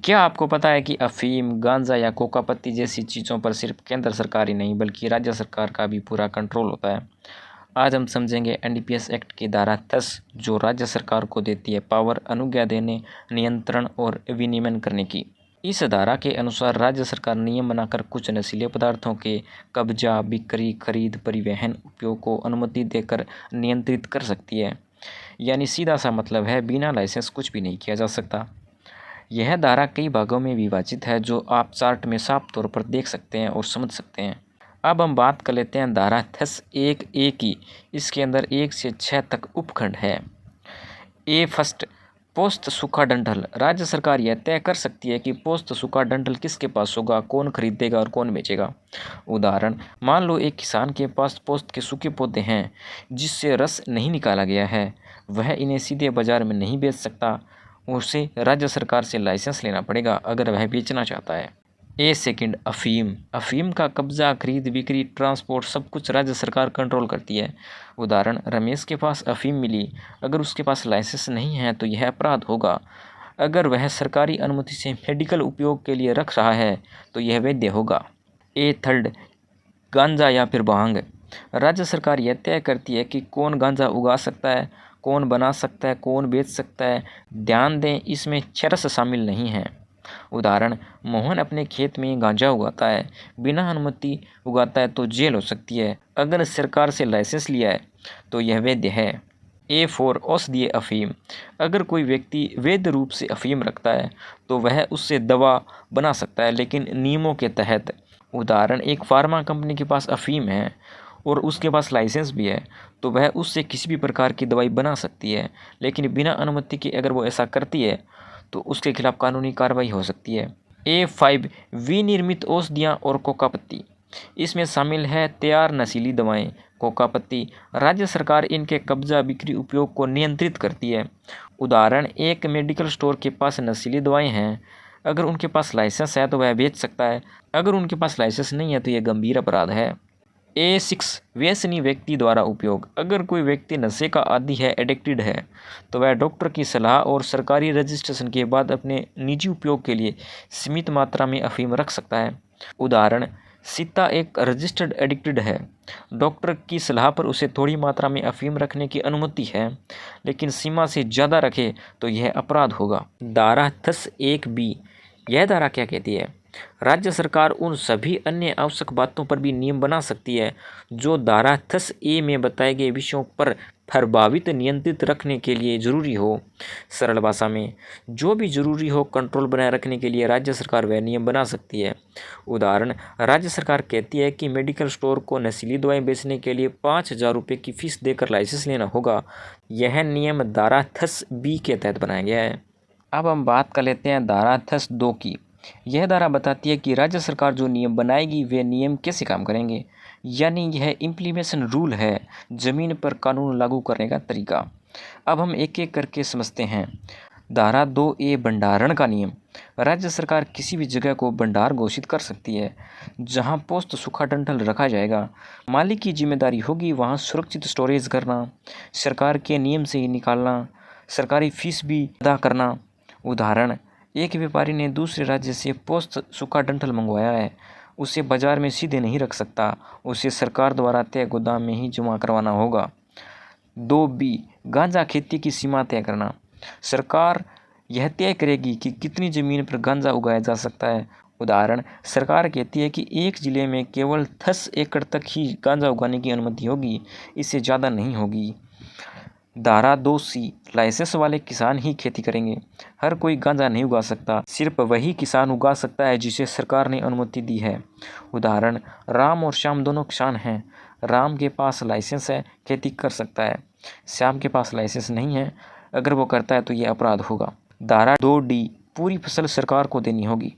क्या आपको पता है कि अफीम, गांजा या कोका पत्ती जैसी चीज़ों पर सिर्फ केंद्र सरकार ही नहीं बल्कि राज्य सरकार का भी पूरा कंट्रोल होता है। आज हम समझेंगे एनडीपीएस एक्ट की धारा 10 जो राज्य सरकार को देती है पावर अनुज्ञा देने, नियंत्रण और विनियमन करने की। इस धारा के अनुसार राज्य सरकार नियम बनाकर कुछ नशीले पदार्थों के कब्जा, बिक्री, खरीद, परिवहन, उपयोग को अनुमति देकर नियंत्रित कर सकती है। यानी सीधा सा मतलब है बिना लाइसेंस कुछ भी नहीं किया जा सकता। यह धारा कई भागों में विभाजित है जो आप चार्ट में साफ तौर पर देख सकते हैं और समझ सकते हैं। अब हम बात कर लेते हैं धारा 10(1)(a) की। इसके अंदर 1 से 6 तक उपखंड है। ए फर्स्ट, पोस्त सूखा डंठल। राज्य सरकार यह तय कर सकती है कि पोस्त सूखा डंठल किसके पास होगा, कौन खरीदेगा और कौन बेचेगा। उदाहरण, मान लो एक किसान के पास पोस्त के सूखे पौधे हैं जिससे रस नहीं निकाला गया है, वह इन्हें सीधे बाजार में नहीं बेच सकता, उसे राज्य सरकार से लाइसेंस लेना पड़ेगा अगर वह बेचना चाहता है। ए सेकंड, अफीम। अफीम का कब्जा, खरीद, बिक्री, ट्रांसपोर्ट सब कुछ राज्य सरकार कंट्रोल करती है। उदाहरण, रमेश के पास अफीम मिली, अगर उसके पास लाइसेंस नहीं है तो यह अपराध होगा। अगर वह सरकारी अनुमति से मेडिकल उपयोग के लिए रख रहा है तो यह वैध होगा। ए थर्ड, गांजा या फिर भांग। राज्य सरकार यह तय करती है कि कौन गांजा उगा सकता है, कौन बना सकता है, कौन बेच सकता है। ध्यान दें, इसमें चरस शामिल नहीं है। उदाहरण, मोहन अपने खेत में गांजा उगाता है, बिना अनुमति उगाता है तो जेल हो सकती है। अगर सरकार से लाइसेंस लिया है तो यह वैध है। A4, औषधीय अफीम। अगर कोई व्यक्ति वैध रूप से अफीम रखता है तो वह उससे दवा बना सकता है, लेकिन नियमों के तहत। उदाहरण, एक फार्मा कंपनी के पास अफीम है और उसके पास लाइसेंस भी है तो वह उससे किसी भी प्रकार की दवाई बना सकती है, लेकिन बिना अनुमति के अगर वो ऐसा करती है तो उसके खिलाफ कानूनी कार्रवाई हो सकती है। A5, विनिर्मित औषधियाँ और कोका पत्ती। इसमें शामिल है तैयार नशीली दवाएं, कोका पत्ती। राज्य सरकार इनके कब्जा, बिक्री, उपयोग को नियंत्रित करती है। उदाहरण, एक मेडिकल स्टोर के पास नशीली दवाएं हैं, अगर उनके पास लाइसेंस है तो वह बेच सकता है, अगर उनके पास लाइसेंस नहीं है तो यह गंभीर अपराध है। A6, व्यसनी व्यक्ति द्वारा उपयोग। अगर कोई व्यक्ति नशे का आदी है, एडिक्टेड है, तो वह डॉक्टर की सलाह और सरकारी रजिस्ट्रेशन के बाद अपने निजी उपयोग के लिए सीमित मात्रा में अफीम रख सकता है। उदाहरण, सीता एक रजिस्टर्ड एडिक्टेड है, डॉक्टर की सलाह पर उसे थोड़ी मात्रा में अफीम रखने की अनुमति है, लेकिन सीमा से ज़्यादा रखे तो यह अपराध होगा। धारा 10(1)(b। यह धारा क्या कहती है? राज्य सरकार उन सभी अन्य आवश्यक बातों पर भी नियम बना सकती है जो धारा 10(a) में बताए गए विषयों पर प्रभावित नियंत्रित रखने के लिए जरूरी हो। सरल भाषा में, जो भी जरूरी हो कंट्रोल बनाए रखने के लिए राज्य सरकार वह नियम बना सकती है। उदाहरण, राज्य सरकार कहती है कि मेडिकल स्टोर को नशीली दवाएं बेचने के लिए 5,000 रुपये की फीस देकर लाइसेंस लेना होगा। यह नियम धारा 10(b) के तहत बनाया गया है। अब हम बात कर लेते हैं धारा 10(2) की। यह धारा बताती है कि राज्य सरकार जो नियम बनाएगी वे नियम कैसे काम करेंगे, यानी यह इम्प्लीमेशन रूल है, ज़मीन पर कानून लागू करने का तरीका। अब हम एक एक करके समझते हैं। धारा 2(a), भंडारण का नियम। राज्य सरकार किसी भी जगह को भंडार घोषित कर सकती है जहां पोस्त सूखा डंठल रखा जाएगा। मालिक की जिम्मेदारी होगी वहां सुरक्षित स्टोरेज करना, सरकार के नियम से ही निकालना, सरकारी फीस भी अदा करना। उदाहरण, एक व्यापारी ने दूसरे राज्य से पोस्त सूखा डंठल मंगवाया है, उसे बाजार में सीधे नहीं रख सकता, उसे सरकार द्वारा तय गोदाम में ही जमा करवाना होगा। 2(b), गांजा खेती की सीमा तय करना। सरकार यह तय करेगी कि कितनी ज़मीन पर गांजा उगाया जा सकता है। उदाहरण, सरकार कहती है कि एक ज़िले में केवल 10 एकड़ तक ही गांजा उगाने की अनुमति होगी, इससे ज़्यादा नहीं होगी। धारा 2(c), लाइसेंस वाले किसान ही खेती करेंगे। हर कोई गांजा नहीं उगा सकता, सिर्फ वही किसान उगा सकता है जिसे सरकार ने अनुमति दी है। उदाहरण, राम और श्याम दोनों किसान हैं, राम के पास लाइसेंस है, खेती कर सकता है, श्याम के पास लाइसेंस नहीं है, अगर वो करता है तो ये अपराध होगा। धारा 2(d), पूरी फसल सरकार को देनी होगी।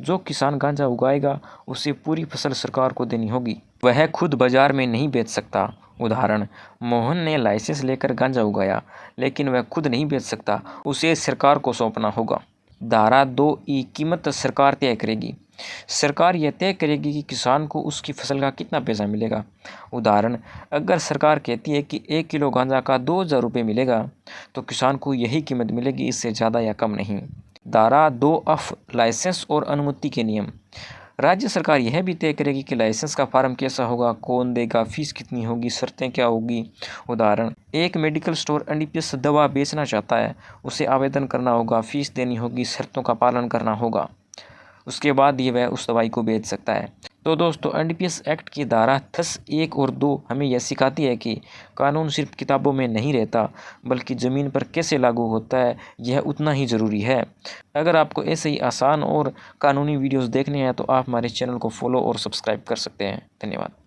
जो किसान गांजा उगाएगा उसे पूरी फसल सरकार को देनी होगी, वह खुद बाजार में नहीं बेच सकता। उदाहरण, मोहन ने लाइसेंस लेकर गांजा उगाया लेकिन वह खुद नहीं बेच सकता, उसे सरकार को सौंपना होगा। धारा 2(e), कीमत सरकार तय करेगी। सरकार यह तय करेगी कि किसान को उसकी फसल का कितना पैसा मिलेगा। उदाहरण, अगर सरकार कहती है कि 1 किलो गांजा का 2,000 रुपये मिलेगा तो किसान को यही कीमत मिलेगी, इससे ज़्यादा या कम नहीं। धारा 2F लाइसेंस और अनुमति के नियम। राज्य सरकार यह भी तय करेगी कि लाइसेंस का फार्म कैसा होगा, कौन देगा, फीस कितनी होगी, शर्तें क्या होगी। उदाहरण, एक मेडिकल स्टोर एनडीपीएस दवा बेचना चाहता है, उसे आवेदन करना होगा, फीस देनी होगी, शर्तों का पालन करना होगा, उसके बाद ही वह उस दवाई को बेच सकता है। तो दोस्तों, एनडीपीएस एक्ट की धारा 10 1 और 2 हमें यह सिखाती है कि कानून सिर्फ किताबों में नहीं रहता, बल्कि ज़मीन पर कैसे लागू होता है यह उतना ही ज़रूरी है। अगर आपको ऐसे ही आसान और कानूनी वीडियोस देखने हैं तो आप हमारे चैनल को फॉलो और सब्सक्राइब कर सकते हैं। धन्यवाद।